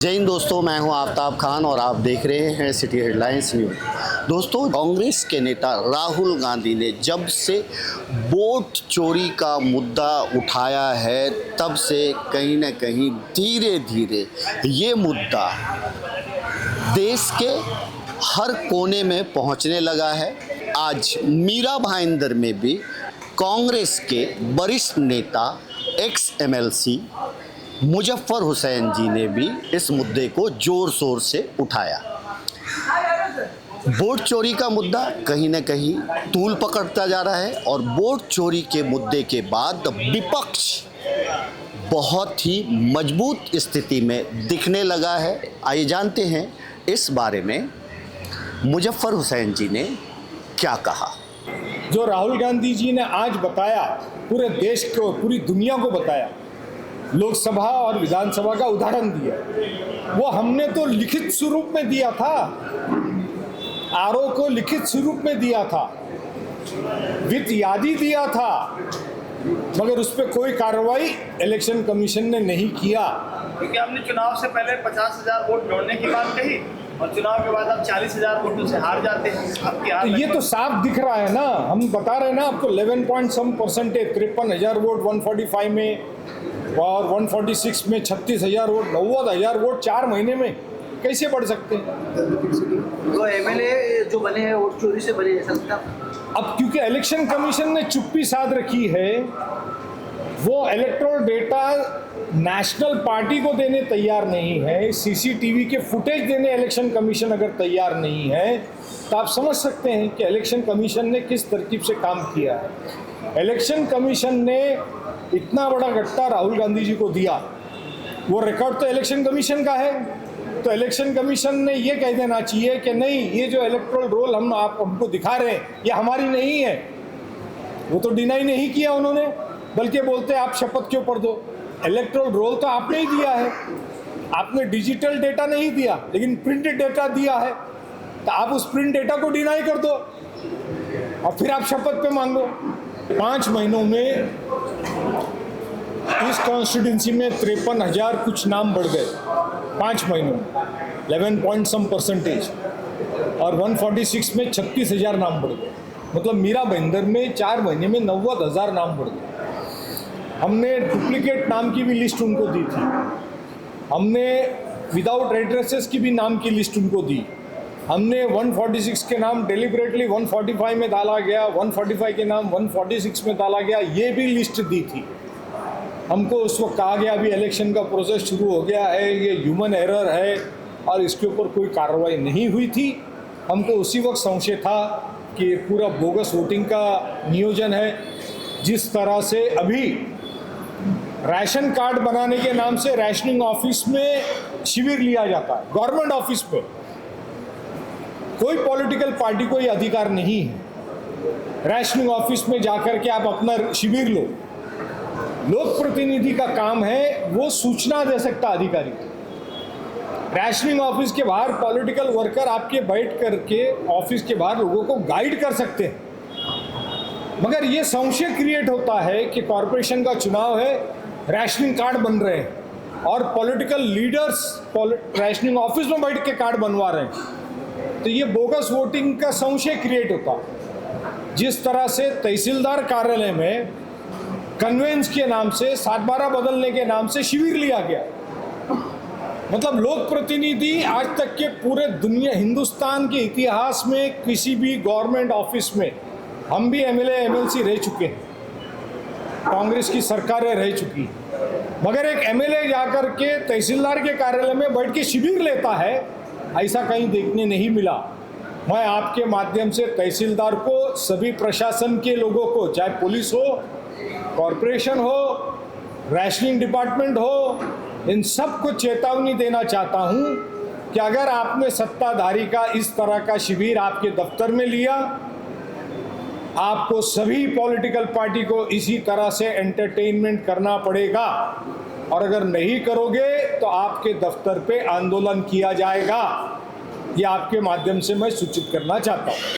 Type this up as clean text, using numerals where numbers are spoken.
जय हिंद दोस्तों, मैं हूं आफ्ताब खान और आप देख रहे हैं सिटी हेडलाइंस न्यूज़। दोस्तों, कांग्रेस के नेता राहुल गांधी ने जब से वोट चोरी का मुद्दा उठाया है तब से कहीं न कहीं धीरे धीरे ये मुद्दा देश के हर कोने में पहुंचने लगा है। आज मीरा भाईंदर में भी कांग्रेस के वरिष्ठ नेता एक्स MLC मुजफ्फर हुसैन जी ने भी इस मुद्दे को जोर शोर से उठाया। वोट चोरी का मुद्दा कहीं न कहीं तूल पकड़ता जा रहा है और वोट चोरी के मुद्दे के बाद विपक्ष बहुत ही मजबूत स्थिति में दिखने लगा है। आइए जानते हैं इस बारे में मुजफ्फर हुसैन जी ने क्या कहा। जो राहुल गांधी जी ने आज बताया, पूरे देश को, पूरी दुनिया को बताया, लोकसभा और विधानसभा का उदाहरण दिया, वो हमने तो लिखित स्वरूप में दिया था, आरओ को लिखित स्वरूप में दिया था, वित्त यादी दिया था, मगर उस पर कोई कार्रवाई इलेक्शन कमीशन ने नहीं किया। क्योंकि हमने चुनाव से पहले 50,000 वोट जोड़ने की बात कही और चुनाव के बाद आप 40,000 वोटों से हार जाते हैं। तो ये तो साफ दिख रहा है ना, हम बता रहे हैं ना आपको, 11% 53,000 वोट 145 में और 146 में 36,000 वोट, 90,000 वोट 4 महीने में कैसे बढ़ सकते हैं? तो MLA जो बने हैं वोट चोरी से बने, ऐसा लगता है? अब क्योंकि इलेक्शन कमीशन ने चुप्पी साध रखी है, वो इलेक्टोरल डेटा नेशनल पार्टी को देने तैयार नहीं है, CCTV के फुटेज देने इलेक्शन कमीशन अगर तैयार नहीं है तो आप समझ सकते हैं कि इलेक्शन कमीशन ने किस तरकीब से काम किया है। इलेक्शन कमीशन ने इतना बड़ा गट्टा राहुल गांधी जी को दिया, वो रिकॉर्ड तो इलेक्शन कमीशन का है, तो इलेक्शन कमीशन ने ये कह देना चाहिए कि नहीं, ये जो इलेक्टोरल रोल हमको दिखा रहे हैं ये हमारी नहीं है। वो तो डिनाई नहीं किया उन्होंने, बल्कि बोलते आप शपथ के ऊपर दो। इलेक्टोरल रोल तो आपने ही दिया है, आपने डिजिटल डेटा नहीं दिया लेकिन प्रिंट डेटा दिया है, तो आप उस प्रिंट डेटा को डिनाई कर दो और फिर आप शपथ पे मांगो। 5 महीनों में इस कॉन्स्टिट्यूंसी में 53,000 कुछ नाम बढ़ गए 5 महीनों में, 11% और 146 में 36,000 नाम बढ़ गए। मतलब मीरा भाईंदर में 4 महीने में 90,000 नाम बढ़ गए। हमने डुप्लीकेट नाम की भी लिस्ट उनको दी थी, हमने विदाउट एड्रेसेस की भी नाम की लिस्ट उनको दी, हमने 146 के नाम डेलिबरेटली 145 में डाला गया, 145 के नाम 146 में डाला गया, ये भी लिस्ट दी थी। हमको उस वक्त कहा गया अभी इलेक्शन का प्रोसेस शुरू हो गया है, ये ह्यूमन एरर है और इसके ऊपर कोई कार्रवाई नहीं हुई थी। हमको उसी वक्त संशय था कि पूरा बोगस वोटिंग का नियोजन है। जिस तरह से अभी राशन कार्ड बनाने के नाम से राशनिंग ऑफिस में शिविर लिया जाता है, गवर्नमेंट ऑफिस में, कोई पॉलिटिकल पार्टी को ये अधिकार नहीं है राशनिंग ऑफिस में जाकर के आप अपना शिविर लो। लोक प्रतिनिधि का काम है वो सूचना दे सकता अधिकारी। राशनिंग ऑफिस के बाहर पॉलिटिकल वर्कर आपके बैठ करके ऑफिस के बाहर लोगों को गाइड कर सकते हैं, मगर ये संशय क्रिएट होता है कि कॉरपोरेशन का चुनाव है, राशनिंग कार्ड बन रहे हैं और पॉलिटिकल लीडर्स राशनिंग ऑफिस में बैठ के कार्ड बनवा रहे हैं, तो ये बोगस वोटिंग का संशय क्रिएट होता है। जिस तरह से तहसीलदार कार्यालय में कन्वेंस के नाम से 7/12 बदलने के नाम से शिविर लिया गया, मतलब लोक प्रतिनिधि आज तक के पूरे दुनिया हिंदुस्तान के इतिहास में किसी भी गवर्नमेंट ऑफिस में, हम भी MLA MLC रह चुके हैं, कांग्रेस की सरकारें रह चुकी, मगर एक MLA जाकर के तहसीलदार के कार्यालय में बैठ के शिविर लेता है, ऐसा कहीं देखने नहीं मिला। मैं आपके माध्यम से तहसीलदार को, सभी प्रशासन के लोगों को, चाहे पुलिस हो, कॉरपोरेशन हो, राशनिंग डिपार्टमेंट हो, इन सबको चेतावनी देना चाहता हूं कि अगर आपने सत्ताधारी का इस तरह का शिविर आपके दफ्तर में लिया, आपको सभी पॉलिटिकल पार्टी को इसी तरह से एंटरटेनमेंट करना पड़ेगा और अगर नहीं करोगे तो आपके दफ्तर पे आंदोलन किया जाएगा। ये आपके माध्यम से मैं सूचित करना चाहता हूं।